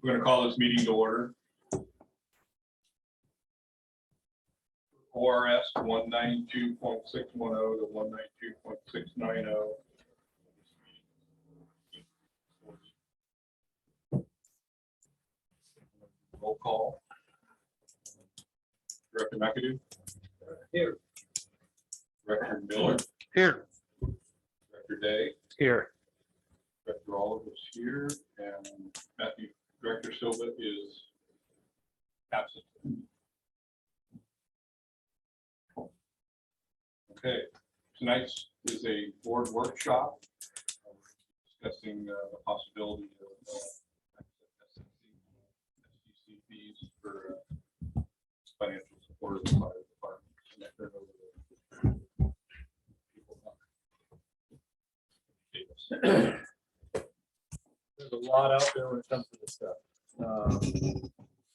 We're going to call this meeting to order. ORS 192.610 to 192.690. Roll call. Director McAdoo. Here. Director Miller. Here. Director Day. Here. Director Olive is here, and Matthew, Director Silva is absent. Okay, tonight's is a board workshop discussing the possibility of SDC fees for financial support of the fire department. There's a lot out there when it comes to this stuff.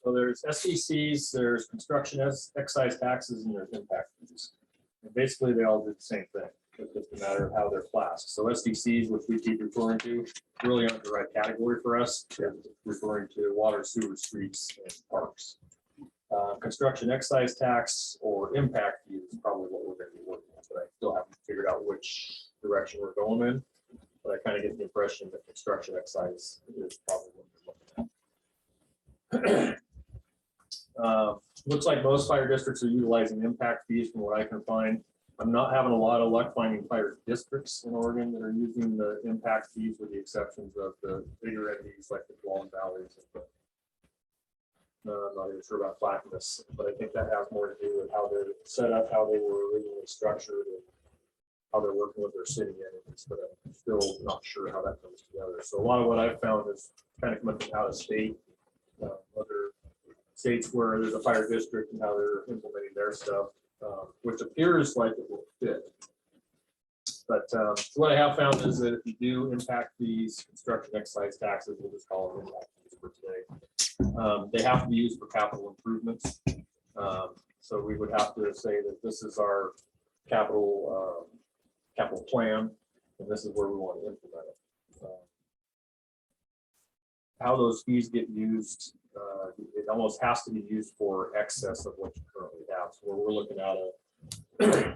So there's SDCs, there's construction excise taxes, and there's impact fees. And basically, they all do the same thing. It's just a matter of how they're classed. So SDCs, which we keep referring to, really aren't the right category for us. They're referring to water, sewer, streets, and parks. Construction excise tax or impact fees is probably what we're going to be working on, but I still haven't figured out which direction we're going in. But I kind of get the impression that construction excise is probably what we're looking at. Looks like most fire districts are utilizing impact fees from what I can find. I'm not having a lot of luck finding fire districts in Oregon that are using the impact fees, with the exceptions of the bigger entities like the Tuolumne Valleys. I'm not even sure about Clackamas, but I think that has more to do with how they're set up, how they were originally structured, and how they're working with their city entities, but I'm still not sure how that comes together. So a lot of what I've found is kind of coming from out of state, other states where there's a fire district and how they're implementing their stuff, which appears like it will fit. But what I have found is that if you do impact these construction excise taxes, we'll just call them impact fees for today, they have to be used for capital improvements. So we would have to say that this is our capital plan, and this is where we want to implement it. How those fees get used, it almost has to be used for excess of what you currently have. So we're looking at a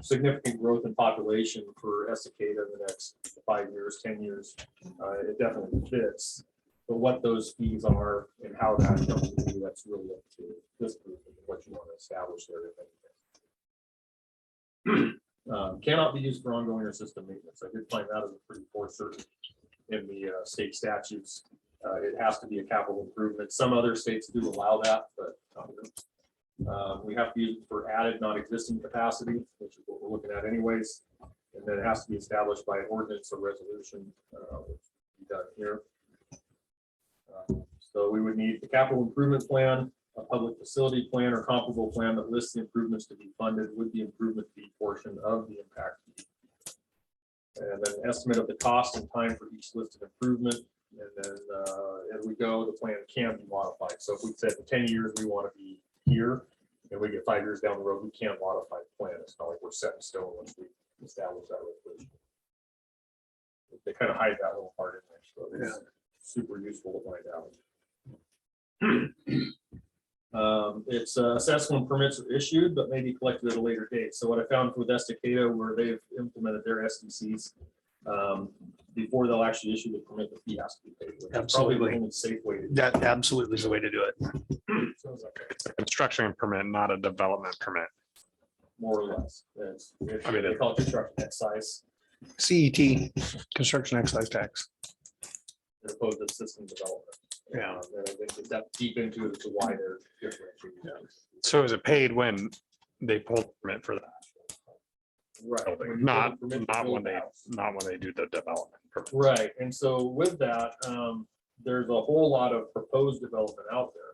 significant growth in population for Estacada in the next 5 years, 10 years. It definitely fits. But what those fees are and how that comes to be, that's really up to this group and what you want to establish there. Cannot be used for ongoing or system maintenance. I did find that as a pretty poor certain in the state statutes. It has to be a capital improvement. Some other states do allow that, but we have to use it for added non-existing capacity, which is what we're looking at anyways. And then it has to be established by an ordinance or resolution, which will be done here. So we would need the capital improvement plan, a public facility plan or comparable plan that lists the improvements to be funded with the improvement fee portion of the impact fee. And then an estimate of the cost and time for each listed improvement. And then as we go, the plan can be modified. So if we said in 10 years we want to be here, and we get 5 years down the road, we can't modify the plan. It's not like we're set in stone once we establish that resolution. They kind of hide that little part in there, so it's super useful to find out. It's assessed when permits are issued, but may be collected at a later date. So what I found with Estacada, where they've implemented their SDCs, before they'll actually issue the permit, the fee has to be paid. Absolutely. Probably the only safe way to do That absolutely is the way to do it. Sounds like It's a construction permit, not a development permit. more or less. I mean, they call it construction excise CET, construction excise tax. as opposed to system development. Yeah. And I think that deep into it as to why they're differentiating. So is it paid when they pull the permit for that? Right. building? When you Not pull the permit to not build when the they house. not when they do the development. Right, and so with that, there's a whole lot of proposed development out there.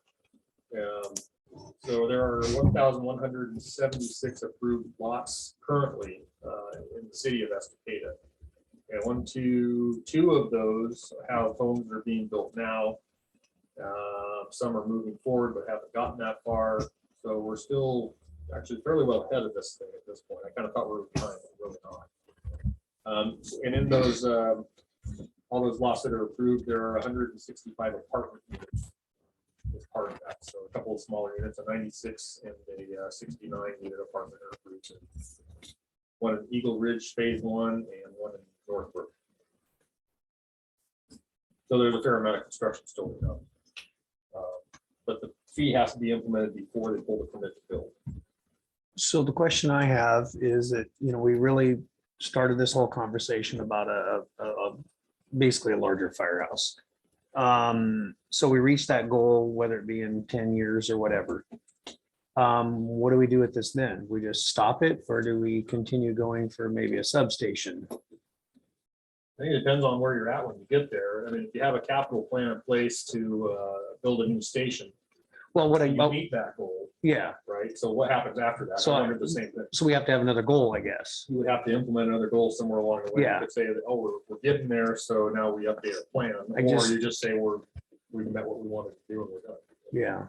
So there are 1,176 approved lots currently in the city of Estacada. And two of those have homes that are being built now. Some are moving forward but haven't gotten that far. So we're still actually fairly well ahead of this thing at this point. I kind of thought we were behind, but really not. And in those all those lots that are approved, there are 165 apartment units is part of that. So a couple of smaller units, a 96 and a 69 unit apartment are approved. One in Eagle Ridge Phase 1 and one in Northbrook. So there's a fair amount of construction still to go. But the fee has to be implemented before they pull the permit to build. So the question I have is that, we really started this whole conversation about basically a larger firehouse. So we reached that goal, whether it be in 10 years or whatever. What do we do with this then? We just stop it, or do we continue going for maybe a substation? I think it depends on where you're at when you get there. I mean, if you have a capital plan in place to build a new station, Well, you meet that goal, yeah, right? So what happens after that? So I wonder the same thing. so we have to have another goal, I guess. You would have to implement another goal somewhere along the way. Yeah. You could say that, oh, we're getting there, so now we update our plan. Or you just say we met what we wanted to do and we're done. Yeah.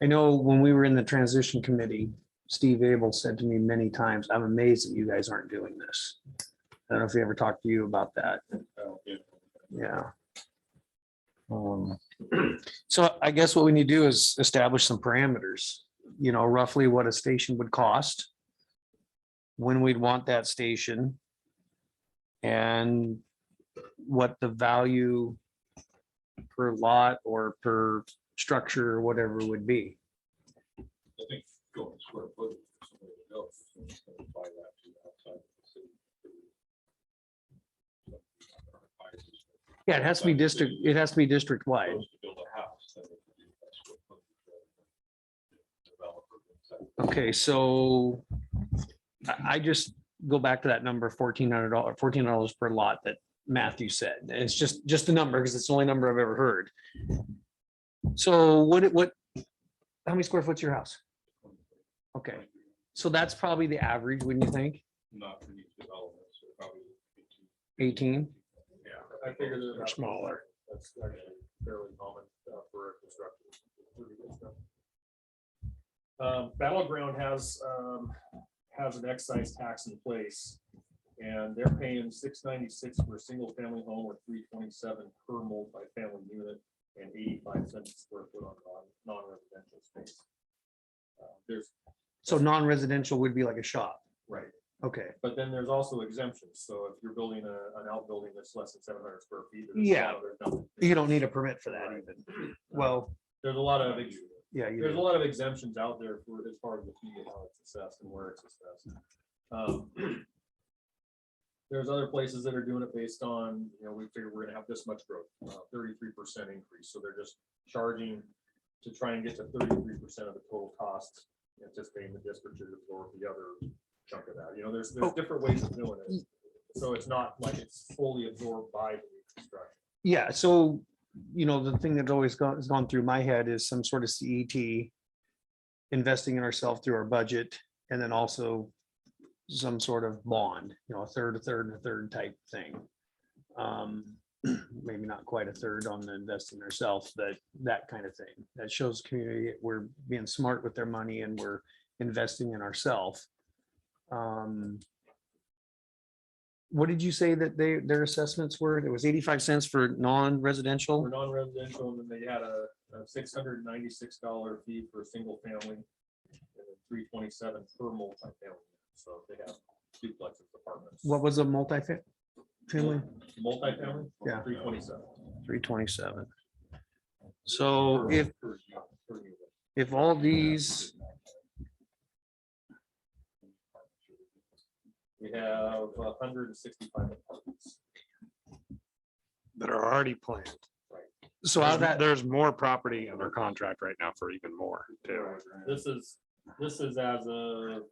I know when we were in the transition committee, Steve Abel said to me many times, I'm amazed that you guys aren't doing this. I don't know if he ever talked to you about that. Yeah. So I guess what we need to do is establish some parameters, roughly what a station would cost, when we'd want that station, and what the value per lot or per structure or whatever would be. I think going square footage for somebody to build, it's gonna buy that to outside of the city. Yeah, it has to be district wide. Supposed to build a house, then they could do that square footage, developer. Okay, so I just go back to that number, $1,400 per lot that Matthew said. It's just a number because it's the only number I've ever heard. So how many square foot's your house? Okay, so that's probably the average, wouldn't you think? Not for these developments, so probably 18? Yeah, I figure they're Or about smaller. That's actually fairly common for construction. Battleground has an excise tax in place, and they're paying $6.96 for a single family home or $3.27 per multi-family unit and 85 cents a square foot on non-residential space. So non-residential would be like a shop. Right. Okay, But then there's also exemptions. So if you're building an outbuilding that's less than 700 square feet. Yeah. there's nothing. you don't need a permit for that Right. even. Well, There's a lot of yeah, you There's a do. lot of exemptions out there for as far as the fee and how it's assessed and where it's assessed. There's other places that are doing it based on, we figure we're gonna have this much growth, 33% increase. So they're just charging to try and get to 33% of the total cost, anticipating the district to absorb the other chunk of that. There's different ways of doing it. So it's not like it's fully absorbed by the construction. Yeah, so, the thing that always has gone through my head is some sort of CET, investing in ourselves through our budget, and then also some sort of bond, a third type thing. Maybe not quite a third on the investing in ourselves, but that kind of thing. That shows community we're being smart with their money and we're investing in ourselves. What did you say that their assessments were? It was 85 cents for non-residential? For non-residential, and then they had a $696 fee for a single family, and then $327 per multifamily. So they have duplexes, apartments. What was a multi-family? Multifamily? Yeah. 327. 327. So Per unit. if all these, We have 165 apartments. That are already planned. so out of that, There's more property under contract right now for even more too. This is as of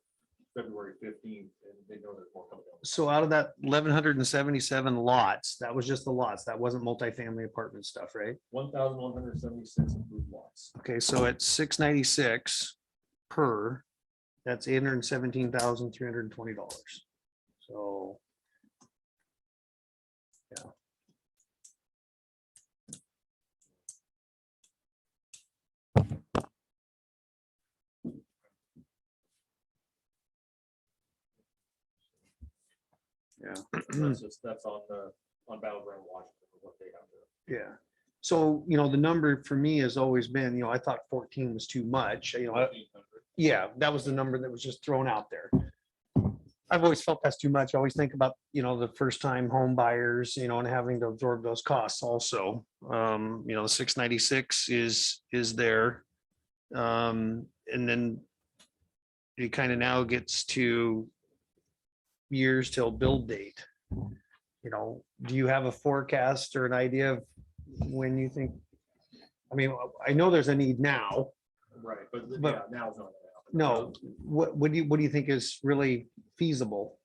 February 15th, and they know there's more coming down. so out of that 1,177 lots, that was just the lots. That wasn't multifamily apartment stuff, right? 1,176 approved lots. Okay, so at 696 per, that's $817,320. So. Yeah. Yeah. That's on Battleground Washington, what they have there. Yeah. So, the number for me has always been, I thought 14 was too much, 1,500. yeah, that was the number that was just thrown out there. I've always felt that's too much. I always think about, the first time home buyers, and having to absorb those costs also. The 696 is there. And then it kind of now gets to years till build date. Do you have a forecast or an idea of when you think? I mean, I know there's a need now. Right, but But- yeah, now it's not. No, what do you think is really feasible?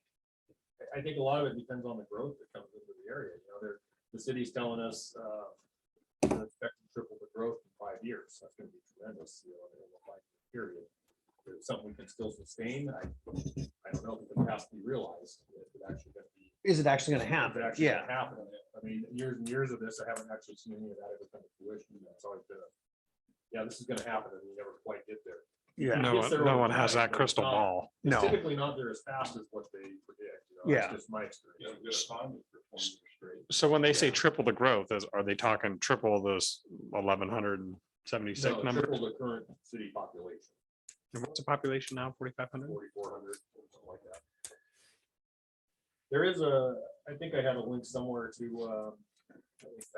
I think a lot of it depends on the growth that comes into the area. The city's telling us, they're expecting triple the growth in 5 years. That's gonna be tremendous, in a 5-year period. It's something we can still sustain. I don't know if it has to be realized. If it actually gonna be, Is it actually gonna if it happen? actually Yeah, gonna happen. I mean, years and years of this, I haven't actually seen any of that ever come to fruition. It's always been, yeah, this is gonna happen, and we never quite get there. yeah, No Yes, one, there no over one has time, that but crystal not- ball. It's no, typically not there as fast as what they predict. Yeah. That's just my Yeah, experience. good economy for 20 years straight. So when they say triple the growth, are they talking triple this 1,176 No, number? triple the current city population, And what's the population now? 4,500? 4,400, something like that. There is I think I have a link somewhere to,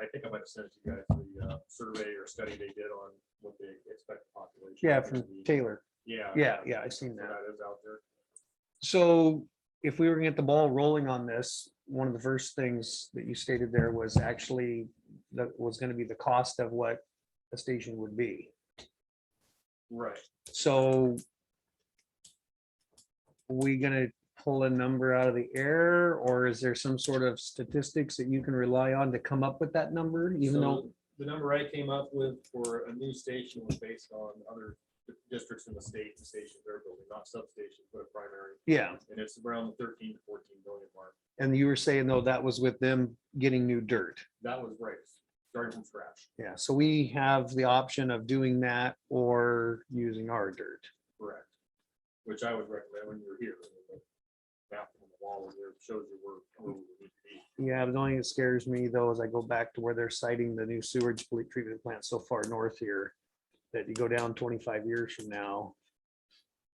I think I might have sent it to you guys, the survey or study they did on what they expect the population. yeah, to from be. Taylor. Yeah. Yeah, I've seen So that. that is out there. So if we were gonna get the ball rolling on this, one of the first things that you stated there was actually that was gonna be the cost of what a station would be. Right. So we gonna pull a number out of the air, or is there some sort of statistics that you can rely on to come up with that number, even though? So the number I came up with for a new station was based on other districts in the state, the stations they're building, not substations, but a primary. Yeah, And it's around the 13 to 14 billion mark. and you were saying though, that was with them getting new dirt. That was right, starting from scratch. Yeah, so we have the option of doing that or using our dirt. Correct. Which I would recommend when you're here. The map on the wall there shows you where we need to be. Yeah, the only thing that scares me though, is I go back to where they're citing the new sewage treatment plant so far north here. That you go down 25 years from now,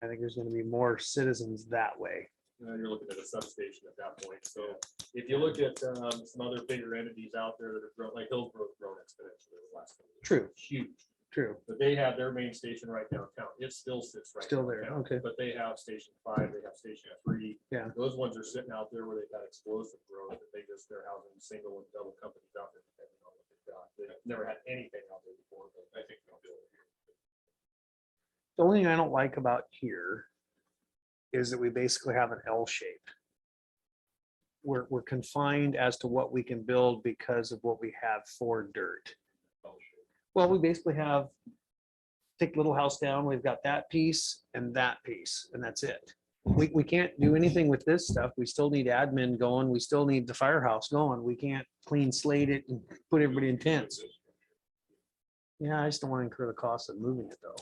I think there's gonna be more citizens that way. You're looking at a substation at that point. So if you look at some other bigger entities out there that have grown, like Hillsborough grown exponentially the last couple of years. True, Huge. true. But they have their main station right downtown. It still sits right. Still there, downtown. okay. But they have station 5, they have station 3. Yeah. Those ones are sitting out there where they've got explosive growth, and they're housing single and double companies out there depending on what they've got. They've never had anything out there before, but I think they'll do it here. The only thing I don't like about here is that we basically have an L shape. We're confined as to what we can build because of what we have for dirt. Well, we basically have, take little house down, we've got that piece and that's it. We can't do anything with this stuff. We still need admin going. We still need the firehouse going. We can't clean slate it and put everybody in tents. Yeah, I just don't want to incur the cost of moving it though.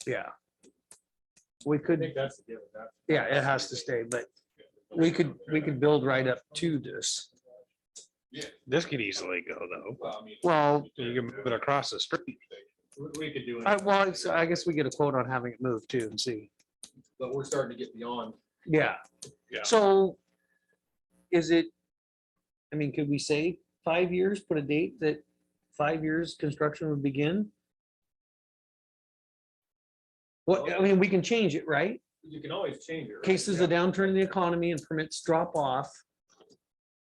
Yeah. We I could, think that's the given. yeah, it has to stay, but we could build right up to this. Yeah, This could easily go though. well, I mean. Well, You can move it across the street. We could do it. I guess we get a quote on having it moved too and see. But we're starting to get beyond. Yeah. Yeah. So is it, I mean, could we say 5 years, put a date that 5 years construction would begin? What, I mean, we can change it, right? You can always change it. right? Cases Yeah. of downturn in the economy and permits drop off.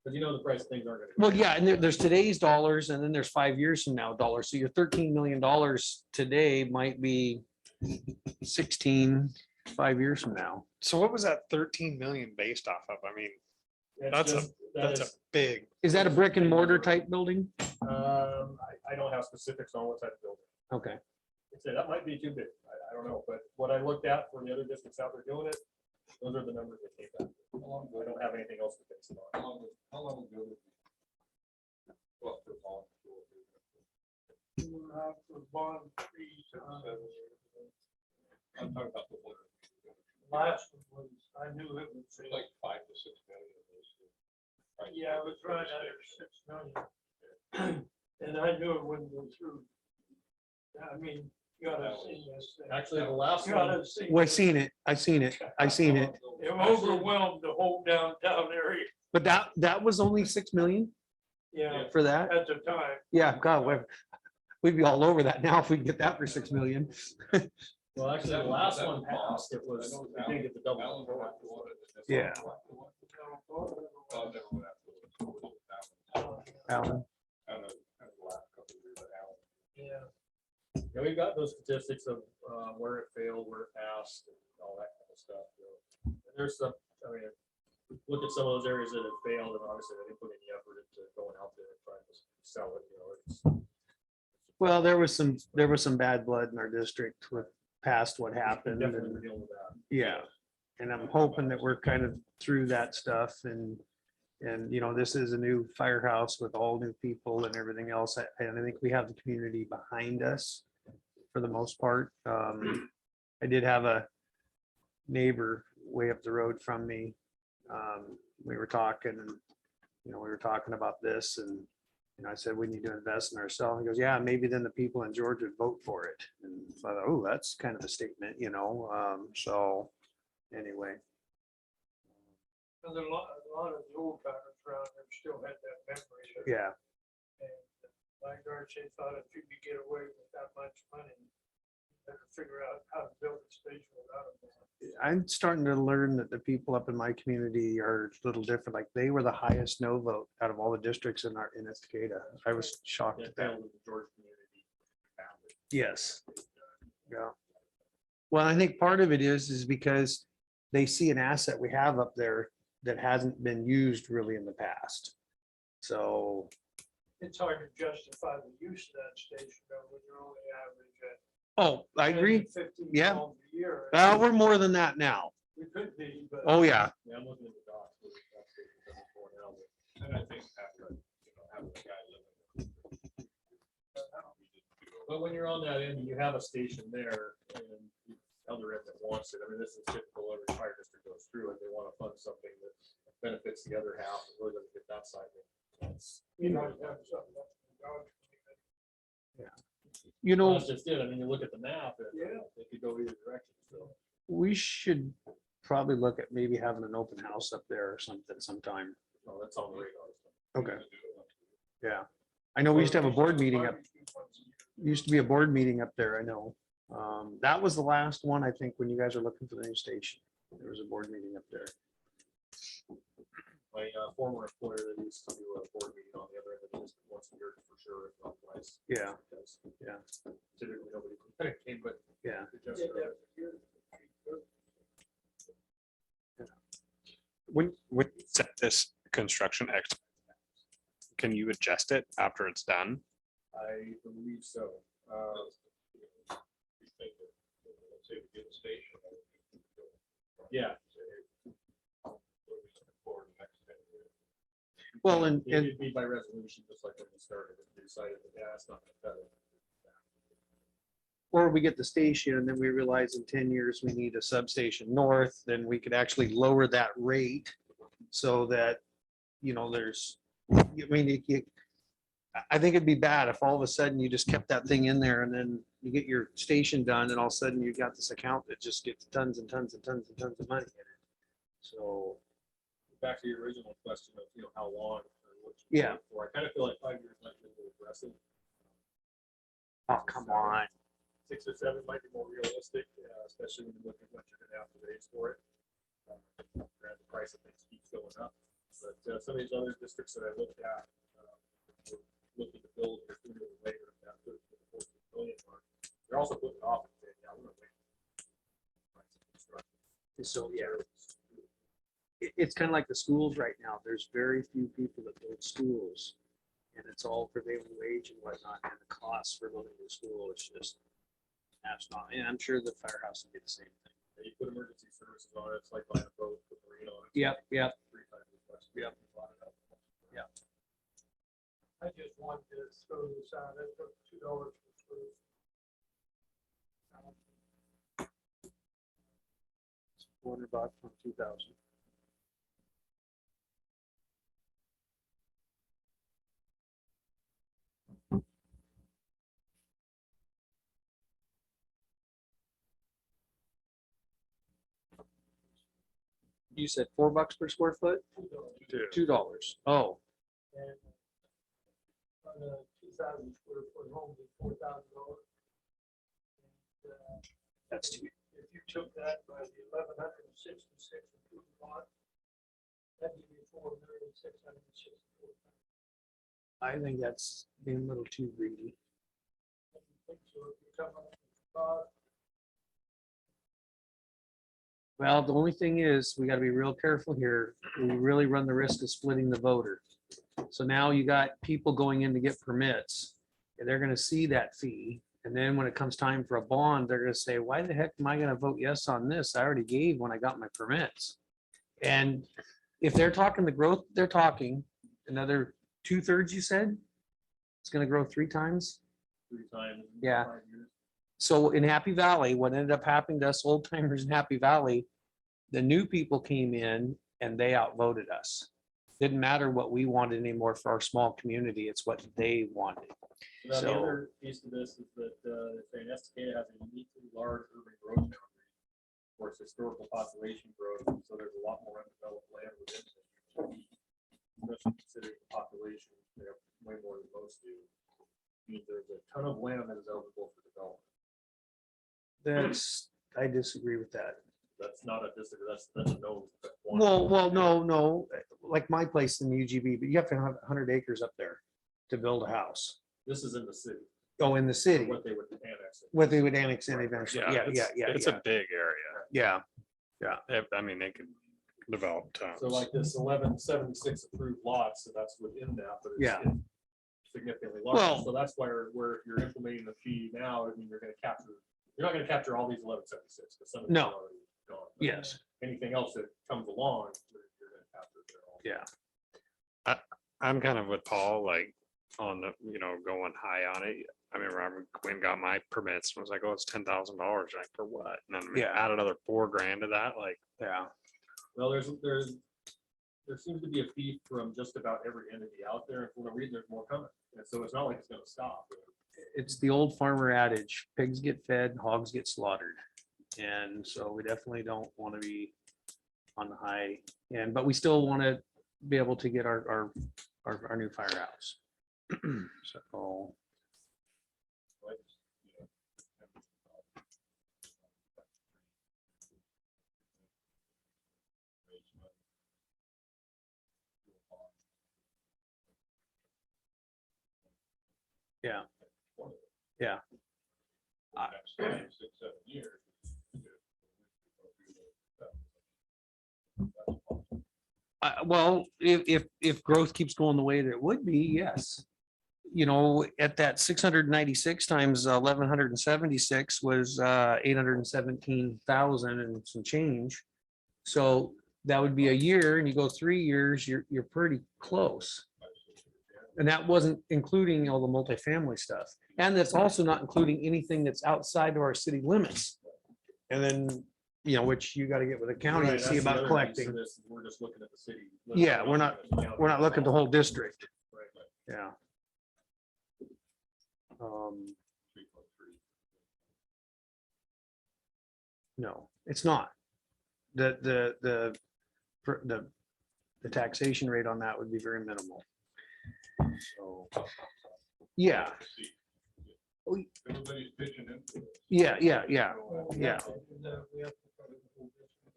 But the price of things aren't gonna. Well, yeah, and there's today's dollars and then there's 5 years from now dollars. So your $13 million today might be 16, 5 years from now. So what was that 13 million based off of? I mean, that's a big, Is that a brick and mortar type building? I don't have specifics on what type of building. Okay. I said that might be too big. I don't know, but what I looked at for the other districts out there doing it, those are the numbers that came back. I don't have anything else to fix it on. How long ago did we? Well, for all. I'm talking about the one. Last one was, I knew it was Like 5 to 6 million. Yeah, it was right under 6 million. And I knew it wouldn't go through. I mean, you gotta have seen this thing. Actually, the last You one, gotta have seen Well, I it. seen it. I seen it. I seen it. It overwhelmed the whole downtown area, But that was only 6 million yeah, for that? at the time. Yeah, God, we'd be all over that now if we could get that for 6 million. well, actually, the last one passed, it was, we didn't get the double. Yeah. Alan, Yeah, Yeah, we've got those statistics of where it failed, where it passed, and all that kind of stuff. You know. And there's some, I mean, look at some of those areas that have failed, and obviously they didn't put any effort into going out there and trying to sell it, you know. well, there was some bad blood in our district with past what happened. Definitely and- dealing with that. Yeah, and I'm hoping that we're kind of through that stuff and, you know, this is a new firehouse with all new people and everything else. And I think we have the community behind us for the most part. I did have a neighbor way up the road from me. We were talking and, you know, we were talking about this and, you know, I said, we need to invest in ourselves. He goes, yeah, maybe then the people in Georgia would vote for it. And so I thought, oh, that's kind of a statement, you know, so anyway. and a lot of the old timers around there still had that memory. of- Yeah, And like Darcy thought, if you could get away with that much money, you better figure out how to build a station without it. I'm starting to learn that the people up in my community are a little different. Like they were the highest no vote out of all the districts in Estacada. I was shocked It at that. failed with the Georgia community. Found it. Yes. Yeah. Well, I think part of it is because they see an asset we have up there that hasn't been used really in the past. So, It's hard to justify the use of that station, though, when you're only average at. oh, I 10 to agree. 15 Yeah. homes a year. Well, we're more than that now. We could be, but. Oh, yeah. Yeah, I'm looking at the docs. where that station is going out. And I think after, you know, having a guy living. But when you're on that end, you have a station there and the other end that wants it. I mean, this is typical, every fire district goes through it. They want to fund something that benefits the other half, and really doesn't get that side. You know, have something up in Dodge. You know, That's just it. I mean, you look at the map and Yeah. it could go either direction, so. we should probably look at maybe having an open house up there or something sometime. No, that's on the radar. Okay. Yeah. I know we used to have a board meeting up, used to be a board meeting up there, I know. That was the last one, I think, when you guys are looking for the new station. There was a board meeting up there. My former employer, that used to do a board meeting on the other end of the district once a year for sure, if not twice. Yeah. Because Yeah. typically nobody came, but. Yeah. it just- When you set this construction X, can you adjust it after it's done? I believe so. Let's say we get a station. Yeah. Well, and It'd be by resolution, just like when we started, if we decided that, yeah, it's not gonna cut it. or we get the station and then we realize in 10 years we need a substation north, then we could actually lower that rate so that, you know, there's, I mean, I think it'd be bad if all of a sudden you just kept that thing in there and then you get your station done and all of a sudden you got this account that just gets tons and tons and tons and tons of money in it. So, Back to your original question of, you know, how long. or what you Yeah. wait for. I kind of feel like 5 years might be a little aggressive. oh, come on. 6 or 7 might be more realistic, especially when you look at what you're gonna have to raise for it. Granted, the price of things keeps going up, but some of these other districts that I looked at, were looking to build or sooner than later, that 13 to 14 million mark. They're also putting it off and saying, yeah, we're gonna wait. Price of construction. So, yeah, it's kind of like the schools right now. There's very few people that build schools. And it's all prevailing wage and whatnot, and the cost for building a school is just astronomical. And I'm sure the firehouse would be the same thing. You put emergency services on it, it's like buying a boat, put marine on it. Yep, yep. 3 times as much. Yep. You bought it up. I just wanted to throw this out, I took $2 for food. $400 from 2000. You said $4 per square foot? $2. Oh, And on a 2,000 square foot home, it's $4,000. that's too. If you took that by the 1,166 approved lot, that'd give you 4,664. I think that's being a little too greedy. So if you come up with cost, Well, the only thing is, we gotta be real careful here. We really run the risk of splitting the voter. So now you got people going in to get permits, and they're gonna see that fee. And then when it comes time for a bond, they're gonna say, why the heck am I gonna vote yes on this? I already gave when I got my permits. And if they're talking the growth, they're talking another 2/3, you said? It's gonna grow 3 times? 3 times. in Yeah. 5 years. So in Happy Valley, what ended up happening to us old timers in Happy Valley, the new people came in and they outvoted us. Didn't matter what we wanted anymore for our small community, it's what they wanted. Now, the So- other piece of this is that, saying Estacada has a uniquely large urban growth boundary. Of course, historical population growth, so there's a lot more undeveloped land within it. Especially considering the population, they have way more than most do. Means there's a ton of land that is eligible for development. I disagree with that. That's not a district, that's a no. Well, no, like my place in the UGB, but you have to have 100 acres up there to build a house. This is in the city. Oh, in the city, What they would annex. it. what they would annex in eventually. Yeah, It's a big area. yeah. I mean, they could develop tons. So like this 1176 approved lots, so that's within that, but Yeah. it's significantly Well- larger. So that's where you're implementing the fee now. I mean, you're not gonna capture all these 1176, because some of them No. are already gone. But Yes. Anything else that comes along, you're gonna capture it all. Yeah. I'm kind of with Paul, like, on the, going high on it. I mean, Robert Quinn got my permits and was like, oh, it's $10,000, like, for what? And then we Yeah. add another $4,000 to that, like, Yeah. Well, there seems to be a fee from just about every entity out there. For a reason, there's more coming. And so it's not like it's gonna stop. It's the old farmer adage, pigs get fed, hogs get slaughtered. And so we definitely don't want to be on the high end, but we still want to be able to get our new firehouse. So, Like, yeah, yeah. Next 5, 6, 7 years. Well, if growth keeps going the way that it would be, yes. At that 696 times 1,176 was 817,000 and some change. So that would be a year, and you go 3 years, you're pretty close. And that wasn't including all the multifamily stuff. And that's also not including anything that's outside of our city limits. And then, which you got to get with the county Right, and see that's the about other piece collecting. of this, We're just looking at the city. Yeah, we're not looking at the whole district. Right. Yeah. No, it's not. The taxation rate on that would be very minimal. So, yeah, Everybody's pitching into it. yeah. we Yeah. have to cover the whole district.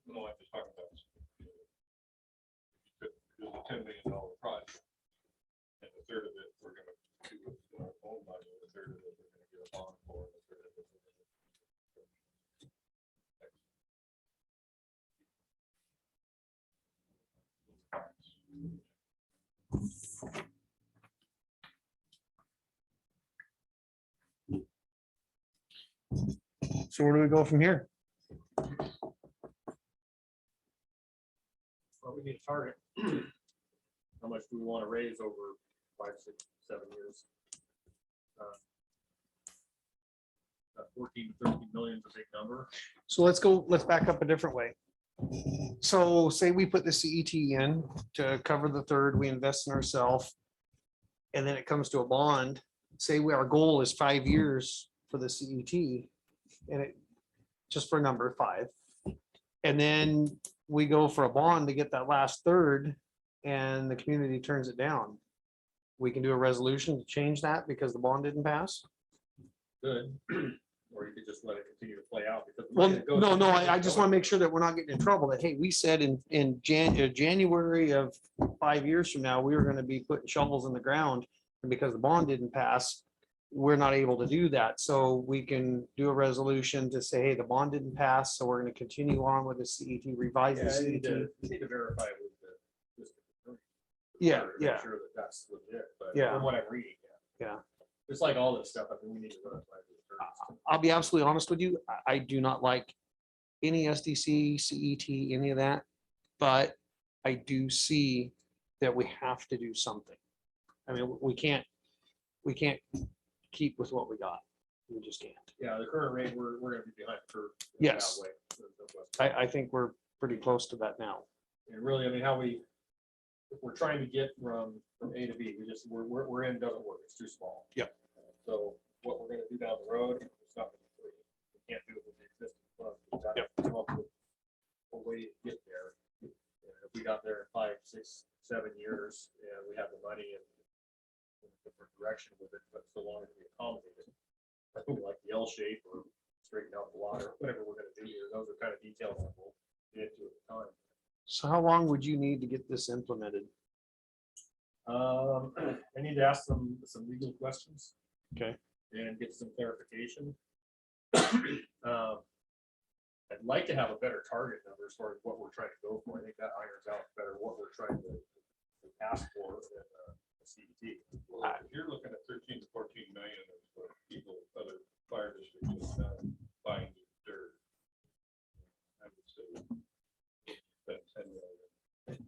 No, I'm just talking about. It's a $10 million project. And a third of it, we're gonna do with our own money, and a third of it, we're gonna get a bond for, and a third of it. So where do we go from here? Well, we need a target. How much do we want to raise over 5, 6, 7 years? 14 to 13 million is a big number. So let's back up a different way. So say we put the CET in to cover the third, we invest in ourselves. And then it comes to a bond, say our goal is 5 years for the CET. And it, just for a number 5. And then we go for a bond to get that last third and the community turns it down. We can do a resolution to change that because the bond didn't pass. Good. Or you could just let it continue to play out. Because the Well, money that goes no, in- no, I just want to make sure that we're not getting in trouble, that, hey, we said in January of 5 years from now, we were going to be putting shovels in the ground. And because the bond didn't pass, we're not able to do that. So we can do a resolution to say, hey, the bond didn't pass, so we're going to continue on with the CET, revise Yeah, the you need CET. you need to verify it with the. district attorney Yeah, to make yeah. Sure that that's legit, but Yeah. from what I'm reading. Yeah. It's like all this stuff, I mean, we need to run it by the attorneys. I'll be absolutely honest with you. I do not like any SDC, CET, any of that. But I do see that we have to do something. I mean, we can't keep with what we got. We just can't. Yeah, the current rate, we're gonna be behind the curve. Yes. that way. There's no question. I think we're pretty close to that now. And really, I mean, if we're trying to get from A to B, we're in, doesn't work, it's too small. Yep. So what we're gonna do down the road, it's not gonna be free. We can't do it with the existing funds. We've got to come up with a way to get there. And if we got there in 5, 6, 7 years, and we have the money and in a different direction with it, but so long as we accommodate it. I think like the L shape or straighten out the water, whatever we're gonna do here, those are kind of details that we'll get into at the time. So how long would you need to get this implemented? I need to ask some legal questions. Okay. And get some clarification. I'd like to have a better target number as far as what we're trying to go for. I think that irons out better what we're trying to ask for in the CET. Well, if you're looking at 13 to 14 million of what people, other fire districts buying dirt. I would say that's 10 million.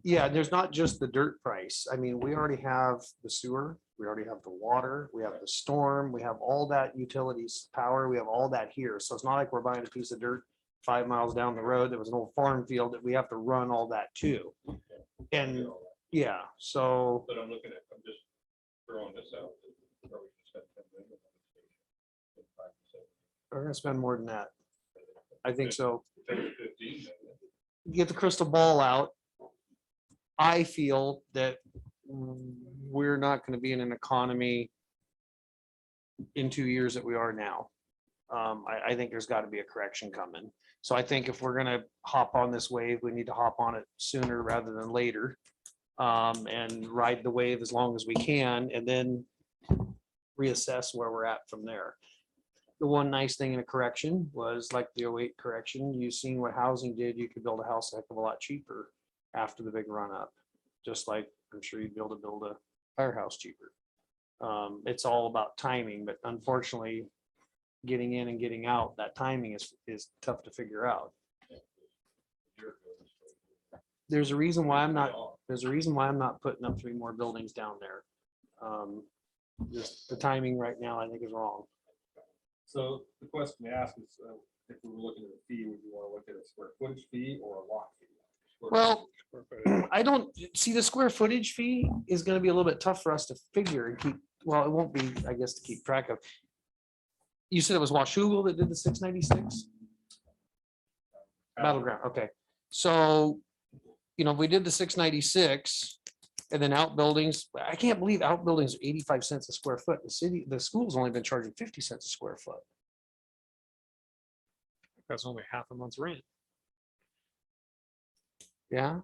Yeah, there's not just the dirt price. I mean, we already have the sewer, we already have the water, we have the storm, we have all that utilities, power, we have all that here. So it's not like we're buying a piece of dirt 5 miles down the road that was an old farm field that we have to run all that to. And yeah, so But I'm just throwing this out. Probably spend 10 million on the station. 5%. we're gonna spend more than that. I think so. 10 to 15 million. Get the crystal ball out. I feel that we're not gonna be in an economy in 2 years that we are now. I think there's gotta be a correction coming. So I think if we're gonna hop on this wave, we need to hop on it sooner rather than later. And ride the wave as long as we can and then reassess where we're at from there. The one nice thing in a correction was like the 08 correction, you seen what housing did, you could build a house a heck of a lot cheaper after the big run up. Just like I'm sure you'd be able to build a firehouse cheaper. It's all about timing, but unfortunately, getting in and getting out, that timing is tough to figure out. There's a reason why I'm not putting up 3 more buildings down there. Just the timing right now, I think is wrong. So the question to ask is, if we were looking at a fee, would you want to look at a square footage fee or a lot fee? Well, I don't see the square footage fee is gonna be a little bit tough for us to figure and keep, well, it won't be, I guess, to keep track of. You said it was Washougal that did the 696 battleground, okay. So, if we did the 696 and then outbuildings, I can't believe outbuildings are 85 cents a square foot. The school's only been charging 50 cents a square foot. That's only half a month's rent. Yeah,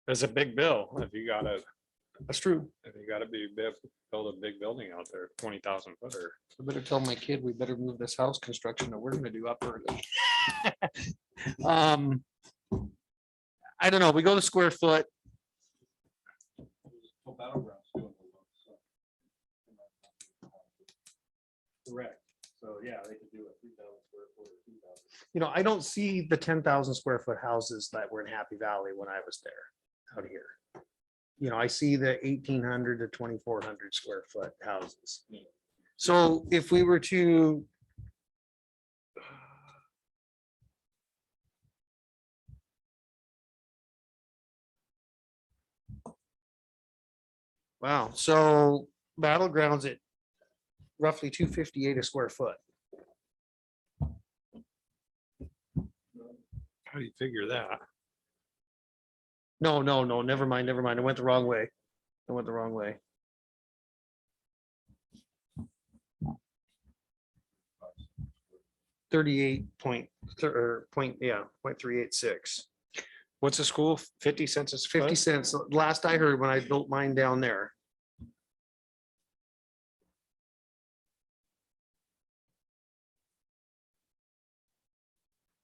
It's a big bill if you gotta that's true. build a big building out there, 20,000 footer. I better tell my kid we better move this house construction that we're gonna do up early. I don't know, we go to square foot. Well, Battleground's doing a lot, so. Correct. So yeah, they could do a 3,000 square foot or 2,000. I don't see the 10,000 square foot houses that were in Happy Valley when I was there out here. I see the 1,800 to 2,400 square foot houses. So if we were to wow, so Battlegrounds at roughly 258 a square foot. How do you figure that? No, never mind, never mind. I went the wrong way. I went the wrong way. 38 point, or point, yeah, 0.386. What's a school? 50 cents a foot? 50 cents. Last I heard when I built mine down there.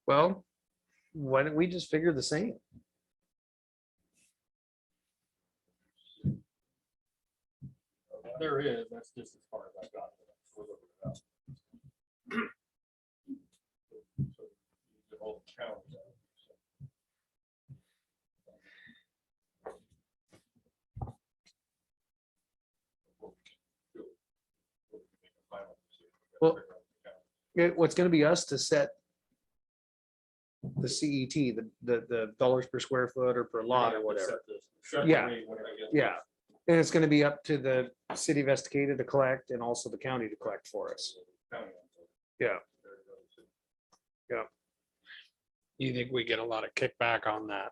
Well, why don't we just figure the same? There is, that's just as far as I got. We're looking it up. So the whole challenge. Well, what's gonna be us to set the CET, the dollars per square foot or per lot or whatever. Yeah. Yeah. And it's gonna be up to the city of Estacada to collect and also the county to collect for us. Yeah. You think we get a lot of kickback on that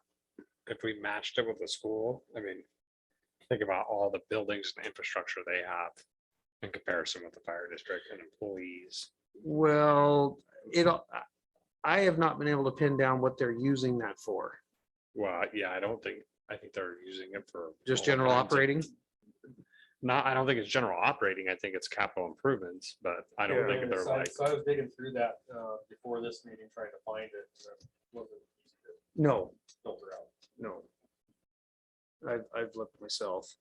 if we matched it with the school? I mean, think about all the buildings and infrastructure they have in comparison with the fire district and employees. Well, I have not been able to pin down what they're using that for. Well, yeah, I think they're using it for. Just all general kinds of- operating? I don't think it's general operating. I think it's capital improvements, but I don't think they're like, So I was digging through that before this meeting, trying to find it. Wasn't easy to No, filter out. no. I've looked myself.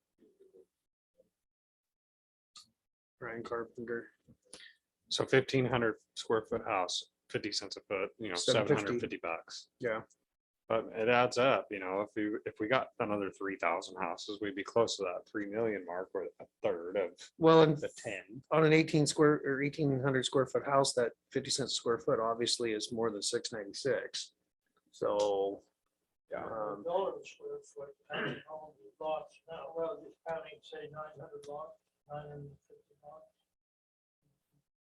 Brian Carpenter, so 1,500 square foot house, 50 cents a foot, $750. $750. yeah. But it adds up, if we got another 3,000 houses, we'd be close to that 3 million mark, or a third of Well, and the 10. on an 1,800 square foot house, that 50 cents a square foot obviously is more than 696. So, Yeah. Dollars square foot, counting all the lots now, well, just counting, say, 900 lots, 950 lots.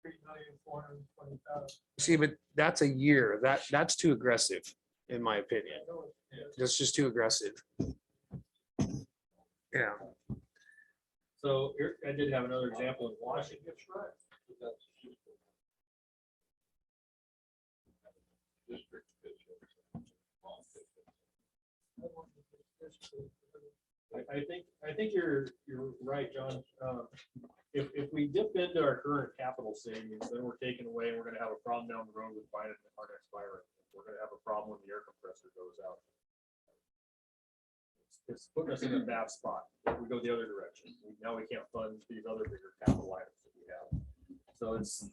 3,420,000. see, but that's a year. That's too aggressive, in my opinion. That's just too aggressive. Yeah. So here, I did have another example in Washington. That's right. I think you're right, John. If we dip into our current capital savings, then we're taking away and we're gonna have a problem down the road with buying our next fire. We're gonna have a problem when the air compressor goes out. It's putting us in a bad spot. If we go the other direction, now we can't fund these other bigger capital items that we have. So it's,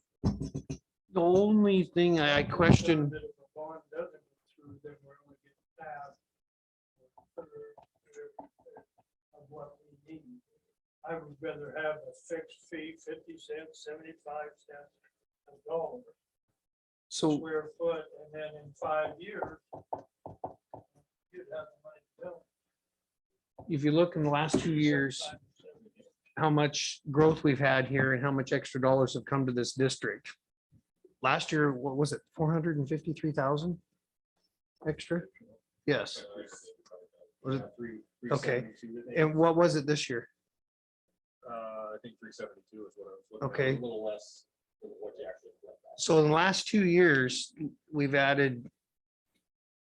The only thing I question, If a bond doesn't go through, then we're only getting half of what we need. I would rather have a fixed fee, 50 cents, 75 cents, a dollar so square foot, and then in 5 years, you'd have the money to build. if you look in the last 2 years, 75, how much growth we've had here and how much extra dollars have come to this district. Last year, what was it, 453,000 extra? Yes. Was it- Okay. And what was it this year? I think 372 is what I was looking at. Okay. A little less than what you actually left out. So in the last 2 years, we've added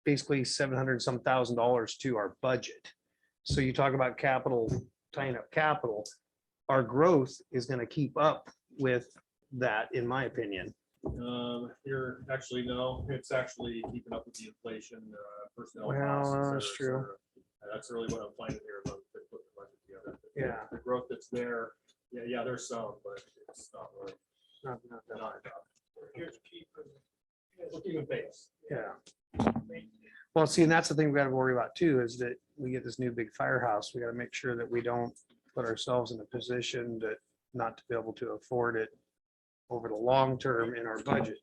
basically 700 some thousand dollars to our budget. So you talk about capital, tying up capital, our growth is going to keep up with that, in my opinion. You're actually, no, it's actually keeping up with the inflation, personnel Well, costs. et that's cetera, et true. cetera. That's really what I'm finding here about the budget together. Yeah. The growth that's there, yeah, there's some, but it's not really. Not that high. We're just keeping. We're keeping pace. Yeah. Well, see, and that's the thing we got to worry about too, is that we get this new big firehouse. We got to make sure that we don't put ourselves in a position to not to be able to afford it over the long term in our budget.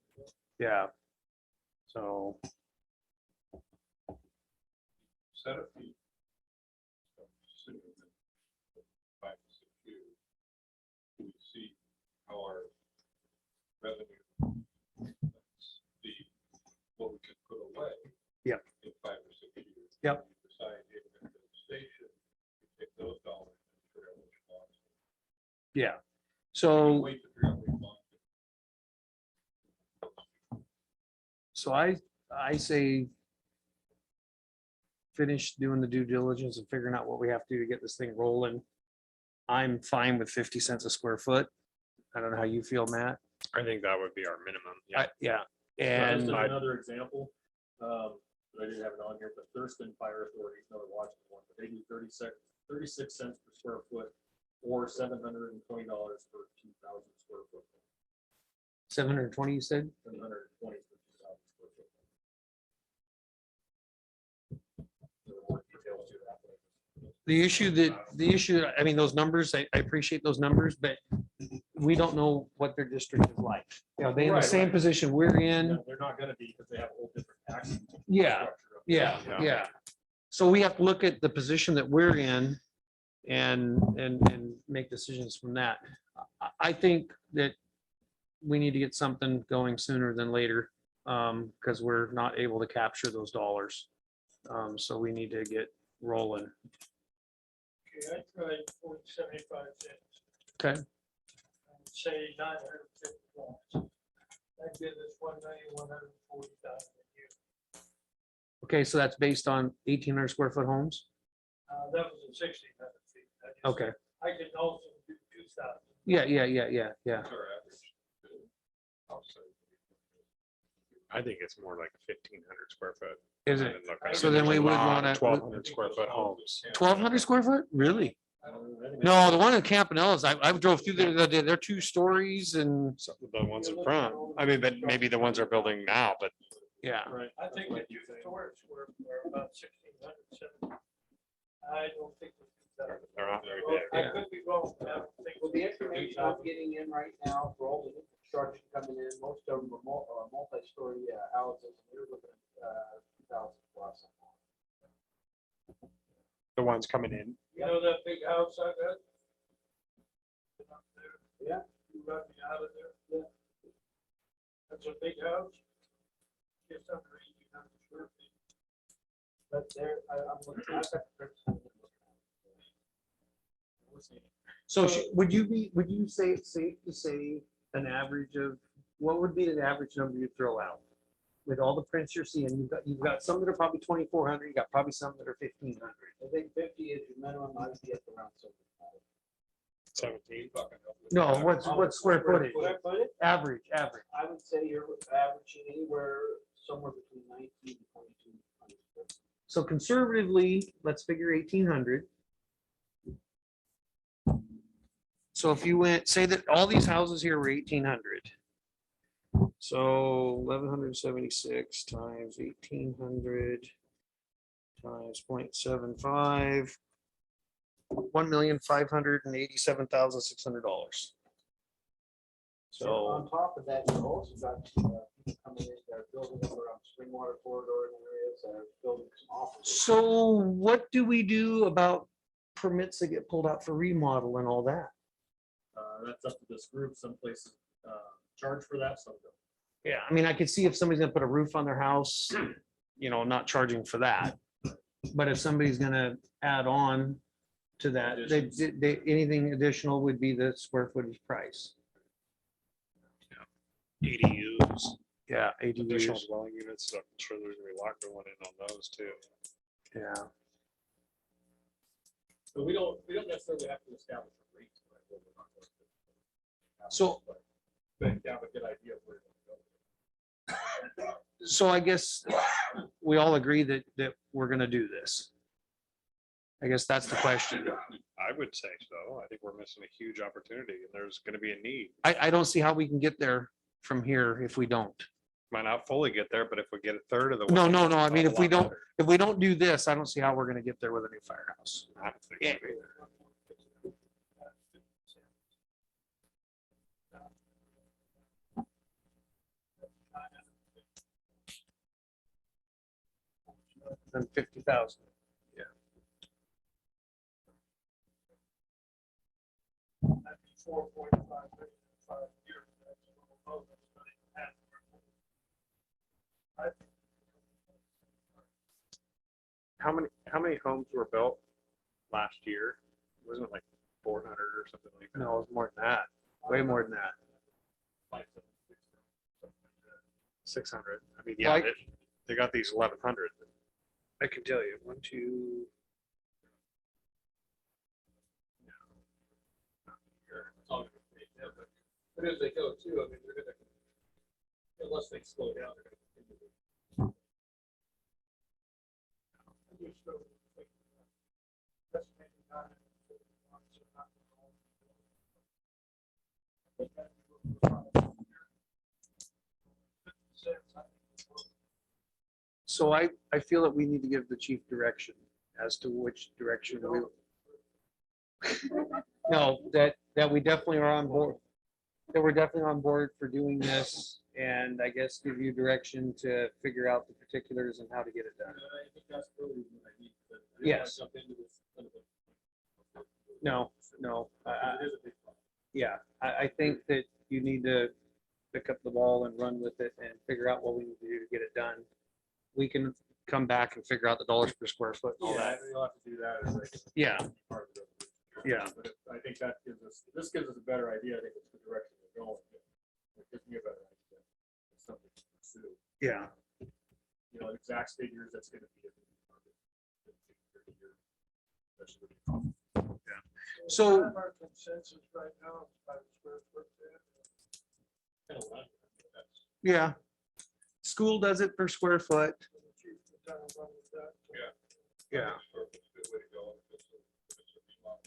Yeah. So, Set a fee. Sitting in 5 to 6 years, we see how our revenue, the, what we can put away. Yep. So, Wait to figure out what you want. so I say finish doing the due diligence and figuring out what we have to do to get this thing rolling. I'm fine with 50 cents a square foot. I don't know how you feel, Matt. I think that would be our minimum. Yeah. Yeah, Just and as another example, but I didn't have it on here, but Thurston Fire Authority is another Washington one, but they do 36 cents per square foot or $720 for 2,000 square foot. 720, you said? 720 for 2,000 square foot. There are more details to that, but The issue, I mean, those numbers, I appreciate those numbers, but we don't know what their district is like. You know, they in the Right, same right. position we're in. no, they're not gonna be because they have a whole different tax. Yeah, structure up yeah, there. yeah. So we have to look at the position that we're in and make decisions from that. I think that we need to get something going sooner than later, because we're not able to capture those dollars. So we need to get rolling. Okay, I tried 75 cents. Okay. I would say 950 lots. That gives us 1,140,000 a year. Okay, so that's based on 1,800 square foot homes? That was at 1,600 feet. Okay, I can also do 2,000. yeah. That's our average. I think it's more like 1,500 square foot. Is it? So then we would wanna- 1,200 square foot homes. 1,200 square foot? Really? I think No, the one in Campanellas, I drove through there the other day. They're 2 stories and, So the ones in front, I mean, but maybe the ones are building now, but yeah. Right. I think the two stories were about 1,600, 1,700. I don't think. they're not very Well, big. I could be wrong. I don't think- Well, the information I'm getting in right now for all the new construction coming in, most of them are multi-story houses, and they're looking at 2,000 plus. The ones coming in. You know that big house I got? Up there? Yeah. You got me out of there? Yeah. That's a big house. Just under 1,800 square feet. But there, I'm looking, I've got the pictures. So would you say it's safe to say an average of, what would be the average number you throw out? With all the prints you're seeing, you've got some that are probably 2,400, you got probably some that are 1,500. I think 50 is your minimum, I'd be at around 75. 17. No, what's square footage? Square footage, Average. I would say you're averaging anywhere somewhere between 19 and 2,200. So conservatively, let's figure 1,800. So if you went, say that all these houses here were 1,800. So 1,176 times 1,800 times 0.75, $1,587,600. So So, on top of that, you also got people coming in, they're building up around Springwater corridor and areas, they're building some offices. so what do we do about permits that get pulled out for remodel and all that? That's up to this group. Some places charge for that, some don't. Yeah, I mean, I could see if somebody's gonna put a roof on their house, not charging for that. But if somebody's gonna add on to that, anything additional would be the square footage price. ADUs, Yeah, additional ADUs, dwelling units, so I'm sure there's gonna be a lot going in on those too. yeah. But we don't necessarily have to establish a rate. Right? We're not going to. So- But you have a good idea of where you're going to go. So I guess we all agree that we're gonna do this. I guess that's the question. I would say so. I think we're missing a huge opportunity and there's gonna be a need. I don't see how we can get there from here if we don't. Might not fully get there, but if we get a third of the. No, way, no, it's I mean, a if we lot don't, better. if we don't do this, I don't see how we're gonna get there with a new firehouse. I don't think so either. Than 50,000. That'd be 4.5 million in 5 years. That's a little low. That's not even half of our goal. I think How many homes were built last year? Wasn't it like 400 or something like that? No, it's more than that. way more than that. 600. I mean, yeah, Like- they got these 1100. I can tell you, 1, 2. But as they go too, I mean, they're gonna, unless they slow down, they're gonna continue to. So I feel that we need to give the chief direction as to which direction we. No, that we definitely are on board, that we're definitely on board for doing this, and I guess give you direction to figure out the particulars and how to get it done. I think that's really what I need. But I didn't wanna Yes. jump into this kind of No, It is a big problem. yeah, I think that you need to pick up the ball and run with it and figure out what we need to do to get it done. We can come back and figure out the dollars per square foot and all Yeah, that. we'll have to do that as a Yeah, part of the. Yeah. But I think that this gives us a better idea. I think it's the direction we're going. It gives me a better idea. It's something to pursue. yeah. You know, exact figures, that's gonna be. So, Our consensus right now is 5 square foot there. yeah. School does it per square foot. So the chief will tell them what was that. Yeah. It's a good way to go. If it's a remodel.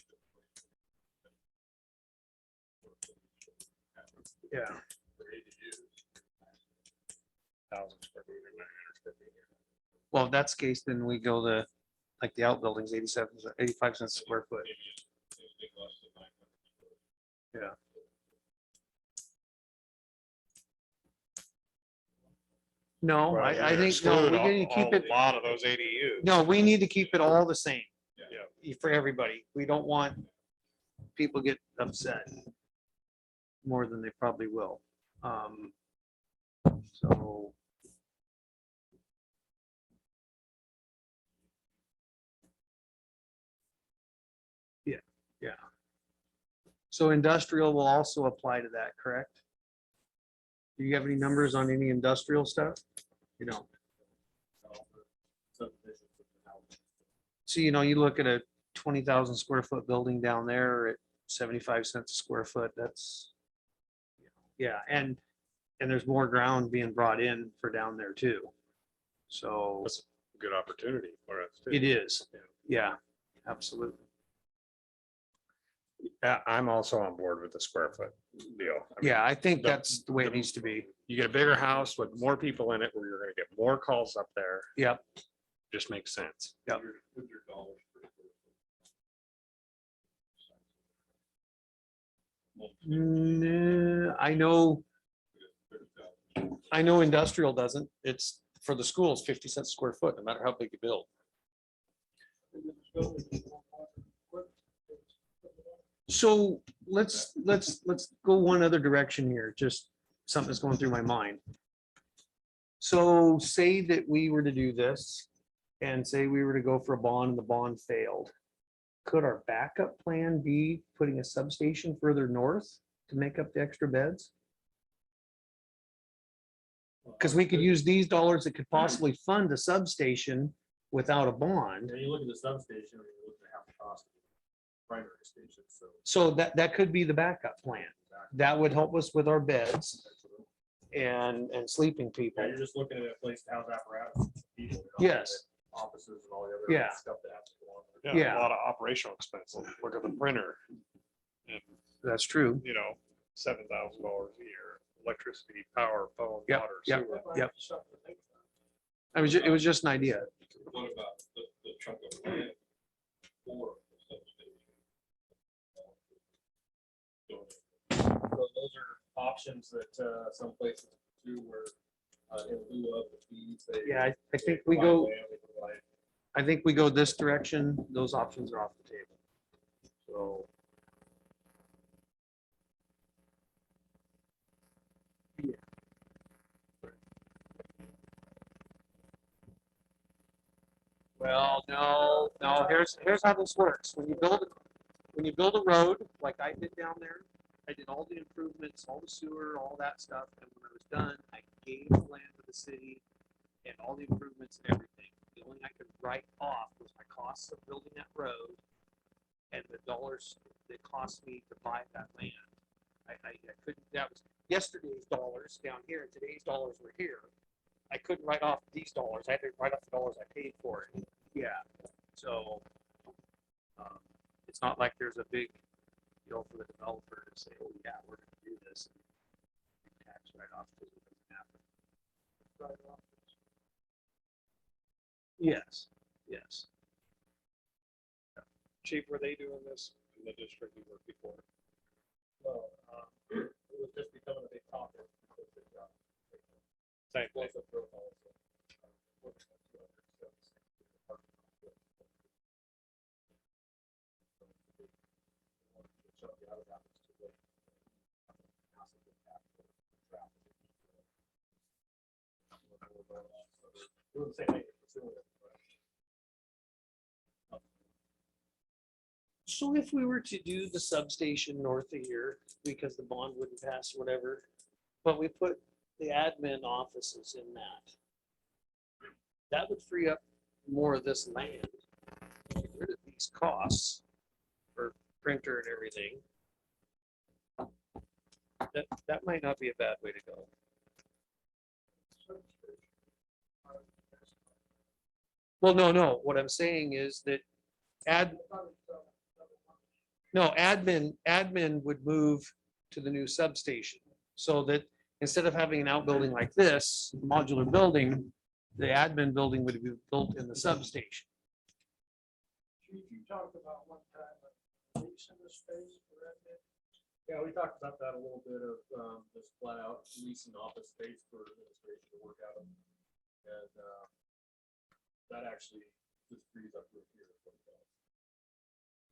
Yeah. For ADUs. 1,000 square feet or 900 square feet. Well, if that's the case, then we go to like the outbuildings, 85 cents a square foot. Maybe anything less than 900. Yeah. No, Well, I you think, no, exclude we need to keep it, A lot of those ADUs. no, we need to keep it all the same. Yeah. For everybody. We don't want people get upset more than they probably will. So. Yeah. So industrial will also apply to that, correct? Do you have any numbers on any industrial stuff? You don't. So, you know, you look at a 20,000 square foot building down there at 75 cents a square foot, that's. Yeah, and there's more ground being brought in for down there too. So That's a good opportunity for us. too. it is, yeah, absolutely. Yeah, I'm also on board with the square foot deal. I mean, Yeah, I think the- that's the way it needs to be. You get a bigger house with more people in it where you're gonna get more calls up there. Yep. Just makes sense. Yep. With your dollars per square foot. Nah, I know industrial doesn't. It's for the schools, 50 cents a square foot, no matter how big you build. So let's go one other direction here, just something that's going through my mind. So say that we were to do this and say we were to go for a bond and the bond failed. Could our backup plan be putting a substation further north to make up the extra beds? Because we could use these dollars that could possibly fund a substation without a bond. When you look at the substation, I mean, you look at half the cost of the primary station, so. So that could be the backup plan. That would help us with our beds and sleeping people. Yeah, you're just looking at a place to house apparatus. People, you know, Yes. Offices and all the other Yeah. stuff that has to go on there. Yeah, Yeah. a lot of operational expenses. Look at the printer. And, That's true. you know, $7,000 a year, electricity, power, phone, Yep, water, yep. sewer. Yep. It was just an idea. What about the chunk of land for the substation? So those are options that some places do where in lieu of the fees. they- Yeah, I think they we provide go, land, they provide- I think we go this direction, those options are off the table. So. Yeah. Well, no, here's how this works. When you build a road, like I did down there, I did all the improvements, all the sewer, all that stuff, and when I was done, I gave the land to the city and all the improvements and everything. The only thing I could write off was my costs of building that road and the dollars that cost me to buy that land. I couldn't, that was yesterday's dollars down here, and today's dollars were here. I couldn't write off these dollars, I had to write off the dollars I paid for it. Yeah, so, it's not like there's a big deal for the developer to say, oh yeah, we're gonna do this. And tax write-off because it doesn't happen. Write-off. Yes, yes. Chief, were they doing this in the district we worked before? Well, it was just becoming a big topic. because it got Same thing. explosive growth also. Working on 200 steps. So, yeah, that was too late. Massive impact for traffic. Doing the same thing. Pursuing it, but So if we were to do the substation north of here, because the bond wouldn't pass or whatever, but we put the admin offices in that, that would free up more of this land. Get rid of these costs for printer and everything. That might not be a bad way to go. Well, no, what I'm saying is that admin would move to the new substation. So that instead of having an outbuilding like this, modular building, the admin building would be built in the substation. Chief, you talked about one time, leasing the space for that bit. yeah, we talked about that a little bit of just flat out leasing office space for administration to work out of. And that actually just frees up room here.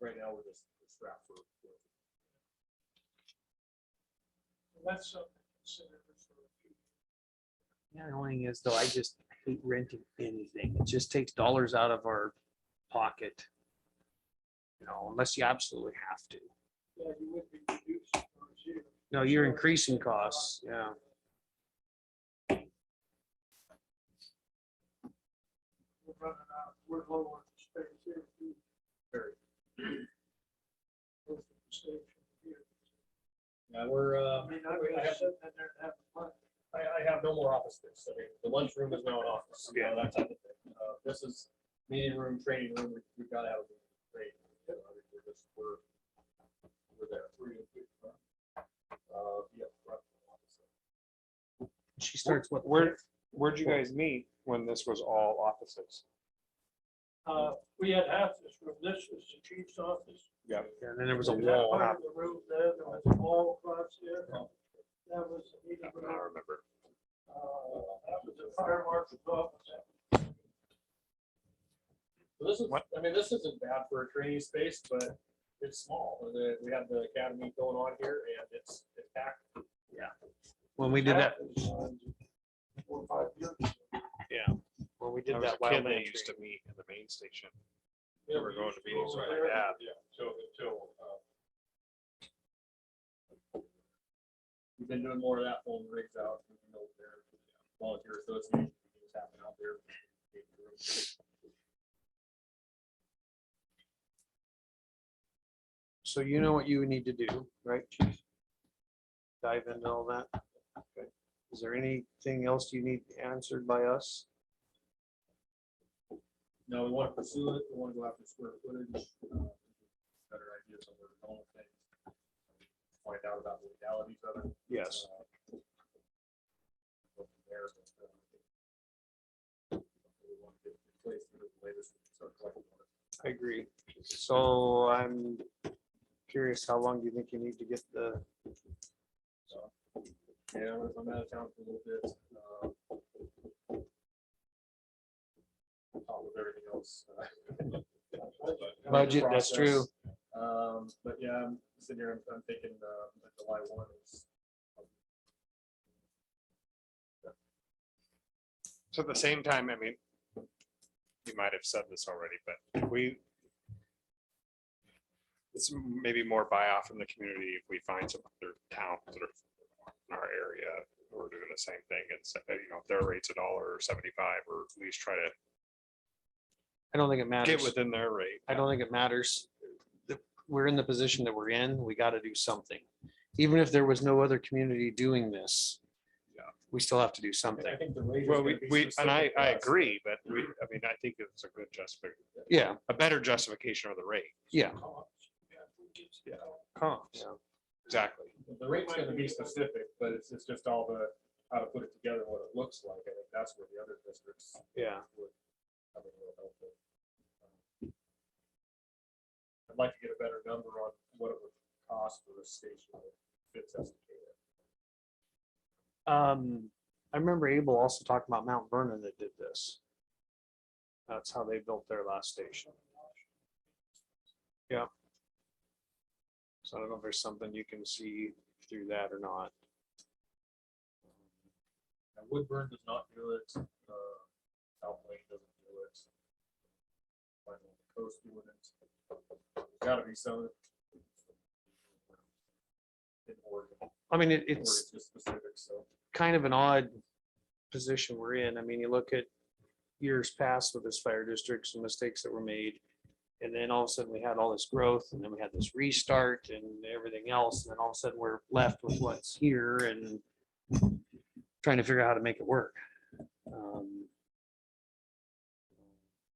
Right now, we're just strapped for. And that's something to consider for the future. Yeah, the only thing is though, I just hate renting anything. It just takes dollars out of our pocket. You know, unless you absolutely have to. Yeah, you would be reducing those here. No, you're increasing costs, yeah. We're running out, we're low on space here. too. Very. Close to the station here. Yeah, we're, I mean, I'm just sitting in there and having fun. I have no more office space. I mean, the lunchroom is now an office, you know, that type of thing. This is meeting room, training room, we've got to have a training. We're there. Yeah. She starts what? Where'd you guys meet when this was all offices? We had half this room, this was the chief's office. Yeah. And then there was a That wall. part of the room there was a wall across there. That was the meeting I room. remember. That was the fire marshal's office. So this is, I mean, this isn't bad for a training space, but it's small. We have the academy going on here and it's packed. When we did that, 4 or 5 years ago. yeah, when we did I was that a kid wildland that used to training. meet in the main station. Yeah, We were going to meetings with over my there. dad. Yeah, until We've been doing more of that, pulling rigs out, moving over there. Volunteer association meetings happen out there. So you know what you would need to do, right, chief? Dive into all that. Okay. Is there anything else you need answered by us? No, we want to pursue it. We want to go after square footage. Better ideas on where we're going with things. Find out about the legalities of it. Yes. Go from there, but, we want to get in place for the latest, start collecting on it. I agree. So I'm curious, how long do you think you need to get the, Yeah, I'm out of town for a little bit. Talk with everything else. Budget, that's true. But yeah, I'm sitting here, I'm thinking, July 1 is. So at the same time, I mean, you might have said this already, but we it's maybe more buy off from the community if we find some other towns that are in our area who are doing the same thing and say, you know, if their rate's $1.75, or at least try to I don't think it get matters. within their rate. I don't think it matters. We're in the position that we're in. We got to do something. Even if there was no other community doing this. Yeah. We still have to do something. I think the rate is Well, gonna be and I specific to us. agree, but I mean, I think it's a good justification, Yeah, a better justification of the rate. yeah. Yeah. Comps. Exactly. The rate's gonna be specific, but it's just all the, how to put it together, what it looks like. I think that's where the other districts Yeah. would come in real helpful. I'd like to get a better number on what it would cost for a station that fits Estacada. I remember Abel also talking about Mount Vernon that did this. That's how they built their last station. Yeah. So I don't know if there's something you can see through that or not. Now, Woodburn does not do it. South Lake doesn't do it. Find on the coast doing it. There's gotta be some. In Oregon. I mean, it's Oregon's just specific, so. kind of an odd position we're in. I mean, you look at years past with this fire district, some mistakes that were made. And then all of a sudden we had all this growth, and then we had this restart and everything else. And then all of a sudden we're left with what's here and trying to figure out how to make it work.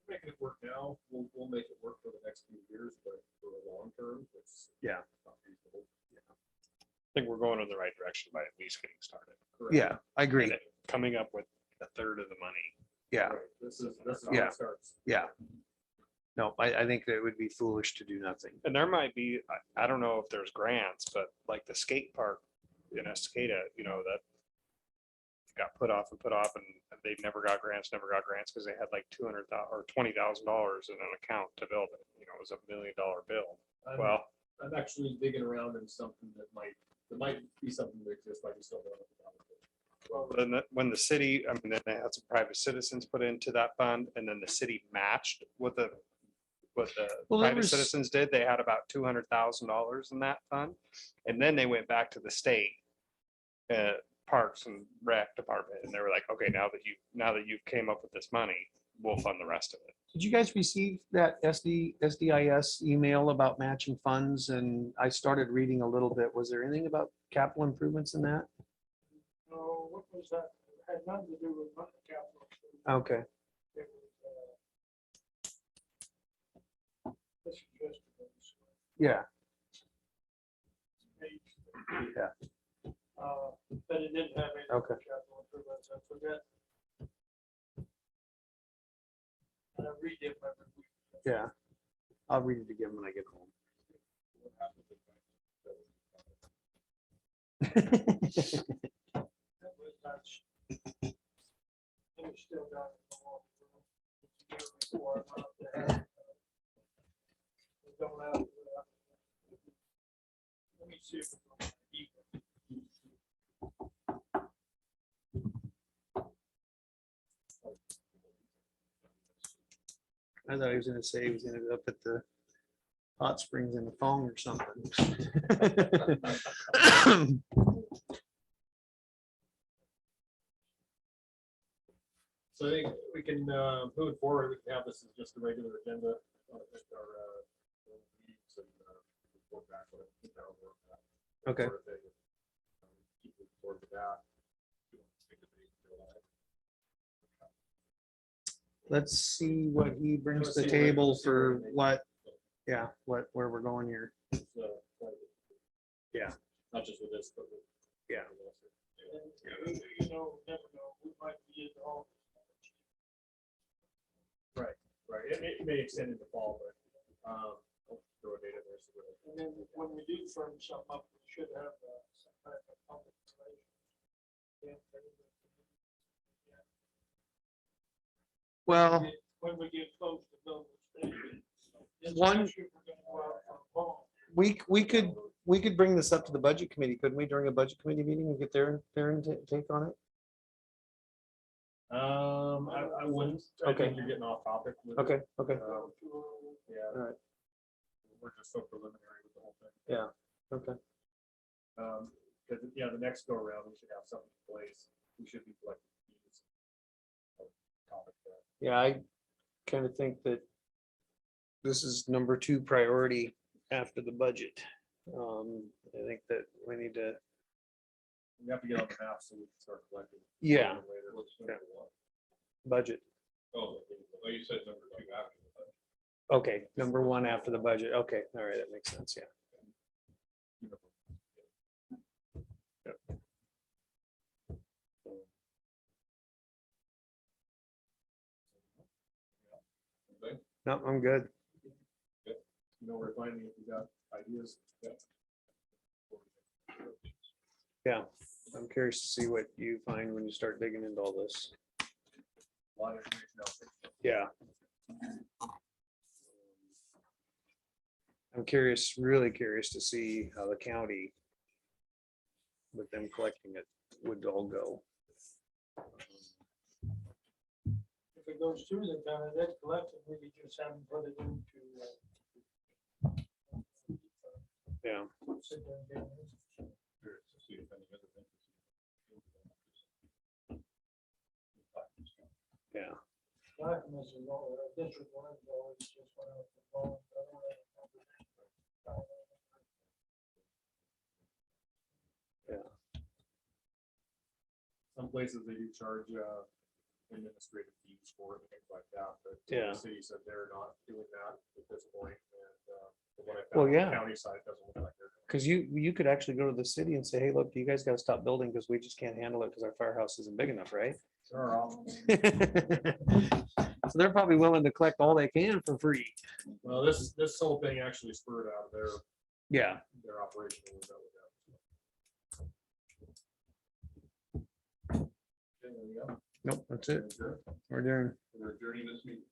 Making it work now, we'll make it work for the next few years, but for the long term, it's. Yeah. not feasible. I think we're going in the right direction by at least getting started. Correct. Yeah, I agree. And coming up with a third of the money. Yeah, Right. This is how Yeah. it starts. yeah. No, I think that it would be foolish to do nothing. And there might be, I don't know if there's grants, but like the skate park in Estacada, you know, that got put off and they never got grants because they had like $200,000 or $20,000 in an account to build it. You know, it was $1 million bill. Well, I'm actually digging around in something that might be something that exists, I just don't know. well, then when the city, I mean, then they had some private citizens put into that fund, and then the city matched what the Well, there private was- citizens did. They had about $200,000 in that fund, and then they went back to the state Parks and Rec department, and they were like, okay, now that you've came up with this money, we'll fund the rest of it. Did you guys receive that SDIS email about matching funds? And I started reading a little bit. Was there anything about capital improvements in that? No, what was that? It had nothing to do with money capital. Okay, It was, this is just yeah, Yeah. But it didn't have any Okay. capital improvements, I forget. I read them every week. yeah. I'll read it again when I get home. That was much. It was still down in the wall. Year before I went up there. We don't have, let me see if it's on my email. I thought he was gonna say he was gonna go up at the hot springs in the phone or something. So I think we can, move forward, we can have this as just a regular agenda. Our meetings and, report back on it, how it worked out, that Okay. sort of thing. Keep moving forward with that. Let's see what he brings Let's to the see where- table let's see where for he makes- what, yeah, where we're going here. Yeah. Not just with this, but with. Yeah. And, you know, never know, we might be in the hall. Right, it may extend into fall, but, I'll throw a date in there. So we'll- And then when we do firm something up, we should have some kind of public relations. Well, When we get close to building the station. One- especially if we're gonna go out for fall. we could bring this up to the budget committee, couldn't we, during a budget committee meeting and get their take on it? I wouldn't, I Okay. think you're getting off topic. with it. Okay, okay. Yeah. All right. we're just so preliminary with the whole thing. Yeah, okay. Because, yeah, the next go around, we should have something in place. We should be collecting fees. Topic there. Yeah, I kind of think that this is number 2 priority after the budget. I think that we need to, We have to get on the map so we can start collecting. yeah, Later. What's number one? budget. Oh, you said number two after the budget. Okay, number 1 after the budget. Okay, all right, that makes sense, yeah. Okay. No, I'm good. You know, we're finding if we got ideas. Yeah, I'm curious to see what you find when you start digging into all this. A lot of information out there. Yeah. I'm curious, really curious to see how the county with them collecting it would all go. If it goes through the town, and then collected, we could just have them put it into. Yeah, Sit there and get it. Curious to see if any other things. yeah. Documents is all, district one is always just went out the phone. Some places they do charge administrative fees for it and things like that, but Yeah. the city said they're not doing that at this point. And from what I Well, found on the yeah. county side, it doesn't look like they're doing Because you could actually go to the city and say, hey, look, you guys got to stop building because we just can't handle it because our firehouse isn't big enough, right? it. There are options. So they're probably willing to collect all they can for free. Well, this whole thing actually spurred out of Yeah. their operation. That was that with them. Okay, there we go. Nope, that's it. Sure. We're doing. We're adjourning this meeting.